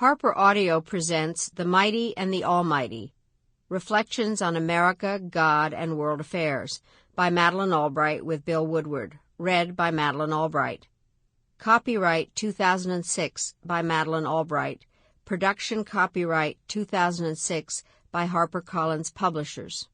Harper Audio presents The Mighty and the Almighty, Reflections on America, God, and World Affairs, by Madeleine Albright with Bill Woodward, read by Madeleine Albright. Copyright 2006 by Madeleine Albright. Production copyright 2006 by HarperCollins Publishers.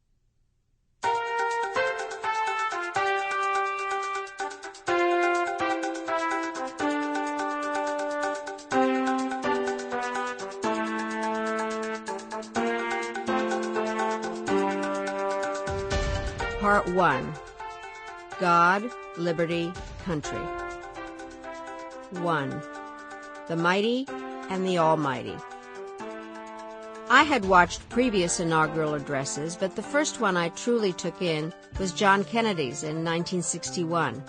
Part 1. God, Liberty, Country. 1. The Mighty and the Almighty. I had watched previous inaugural addresses, but the first one I truly took in was John Kennedy's in 1961.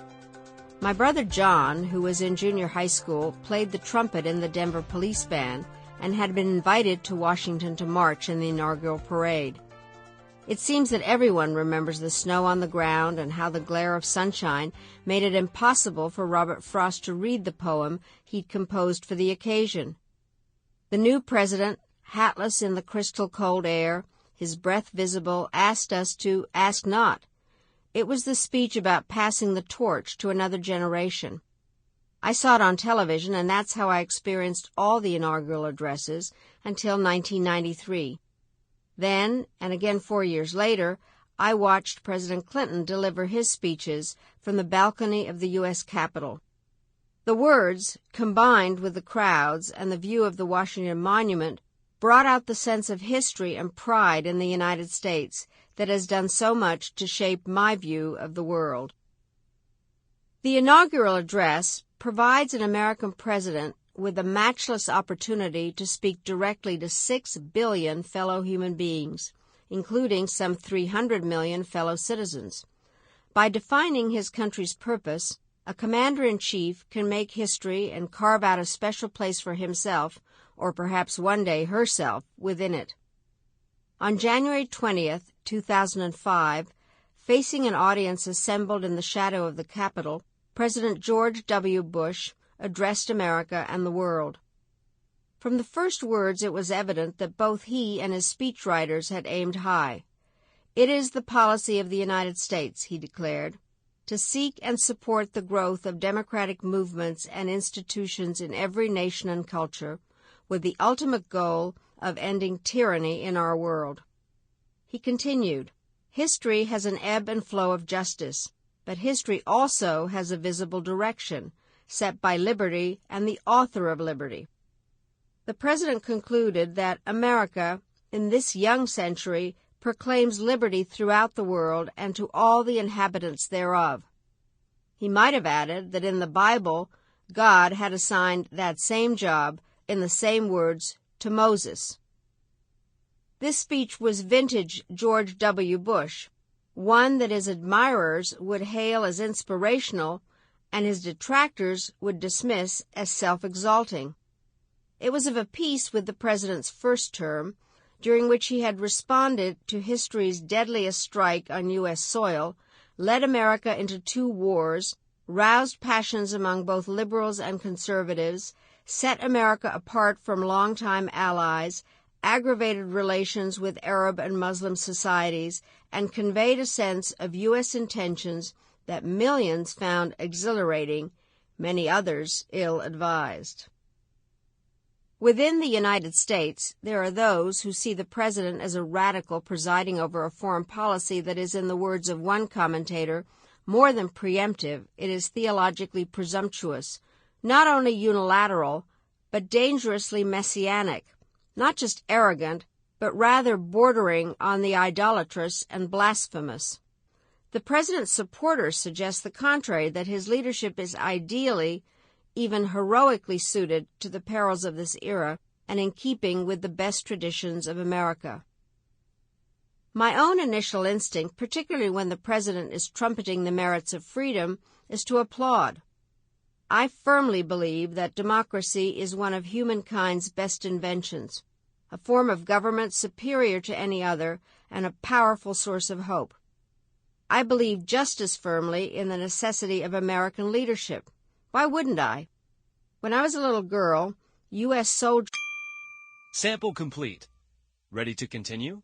My brother John, who was in junior high school, played the trumpet in the Denver Police Band and had been invited to Washington to march in the inaugural parade. It seems that everyone remembers the snow on the ground and how the glare of sunshine made it impossible for Robert Frost to read the poem he'd composed for the occasion. The new president, hatless in the crystal cold air, his breath visible, asked us to ask not. It was the speech about passing the torch to another generation. I saw it on television, and that's how I experienced all the inaugural addresses until 1993. Then, and again 4 years later, I watched President Clinton deliver his speeches from the balcony of the U.S. Capitol. The words, combined with the crowds and the view of the Washington Monument, brought out the sense of history and pride in the United States that has done so much to shape my view of the world. The inaugural address provides an American president with a matchless opportunity to speak directly to 6 billion fellow human beings, including some 300 million fellow citizens. By defining his country's purpose, a commander-in-chief can make history and carve out a special place for himself, or perhaps one day herself, within it. On January 20th, 2005, facing an audience assembled in the shadow of the Capitol, President George W. Bush addressed America and the world. From the first words, it was evident that both he and his speechwriters had aimed high. It is the policy of the United States, he declared, to seek and support the growth of democratic movements and institutions in every nation and culture, with the ultimate goal of ending tyranny in our world. He continued, history has an ebb and flow of justice, but history also has a visible direction, set by liberty and the author of liberty. The president concluded that America, in this young century, proclaims liberty throughout the world and to all the inhabitants thereof. He might have added that in the Bible, God had assigned that same job, in the same words, to Moses. This speech was vintage George W. Bush, one that his admirers would hail as inspirational and his detractors would dismiss as self-exalting. It was of a piece with the president's first term, during which he had responded to history's deadliest strike on U.S. soil, led America into 2 wars, roused passions among both liberals and conservatives, set America apart from longtime allies, aggravated relations with Arab and Muslim societies, and conveyed a sense of U.S. intentions that millions found exhilarating, many others ill-advised. Within the United States, there are those who see the president as a radical presiding over a foreign policy that is, in the words of one commentator, more than preemptive, it is theologically presumptuous, not only unilateral, but dangerously messianic, not just arrogant, but rather bordering on the idolatrous and blasphemous. The president's supporters suggest the contrary, that his leadership is ideally, even heroically suited to the perils of this era and in keeping with the best traditions of America. My own initial instinct, particularly when the president is trumpeting the merits of freedom, is to applaud. I firmly believe that democracy is one of humankind's best inventions, a form of government superior to any other and a powerful source of hope. I believe just as firmly in the necessity of American leadership. Why wouldn't I? When I was a little girl, U.S. soldiers Sample complete. Ready to continue?